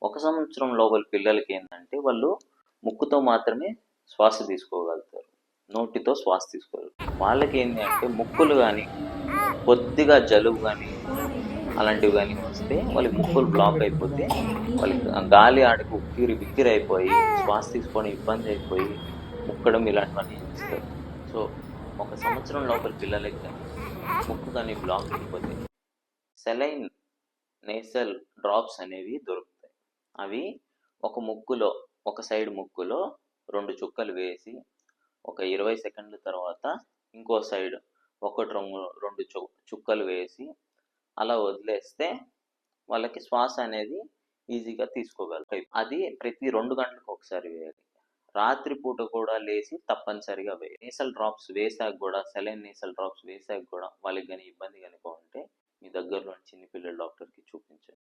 1 సంవత్సరం లోపల పిల్లలకి ఏంటంటే వాళ్ళు ముక్కుతో మాత్రమే శ్వాస తీసుకోగలుగుతారు. నోటితో శ్వాస తీసుకోరు. వాళ్ళకి ఏంటి అంటే ముక్కులు కానీ కొద్దిగా జలుబు కానీ అలాంటివి కానీ వస్తే వాళ్ళకి ముక్కులు బ్లాక్ అయిపోతే వాళ్ళకి గాలి ఆడకి ఉక్కిరి బిక్కిరి అయిపోయి శ్వాస తీసుకొని ఇబ్బంది అయిపోయి ముక్కడం ఇలాంటివన్నీ చేస్తారు. సో 1 సంవత్సరం లోపల పిల్లలకి కానీ ముక్కు కానీ బ్లాక్ అయిపోతే సెలైన్ నేసల్ డ్రాప్స్ అనేవి దొరుకుతాయి. అవి ఒక సైడ్ ముక్కులో 2 చుక్కలు వేసి ఒక 20 సెకండ్ల తర్వాత ఇంకో సైడ్ 2 చుక్కలు వేసి అలా వదిలేస్తే వాళ్ళకి శ్వాస అనేది ఈజీగా తీసుకోగలుగుతారు. అది ప్రతి 2 గంటలకు ఒకసారి వేయాలి. రాత్రిపూట కూడా లేచి తప్పనిసరిగా వేయాలి. నేసల్ డ్రాప్స్ వేసాక కూడా సెలైన్ నేసల్ డ్రాప్స్ వేసాక కూడా వాళ్ళకి కానీ ఇబ్బంది కనుక ఉంటే మీ దగ్గరలోని చిన్నపిల్లల డాక్టర్కి చూపించండి.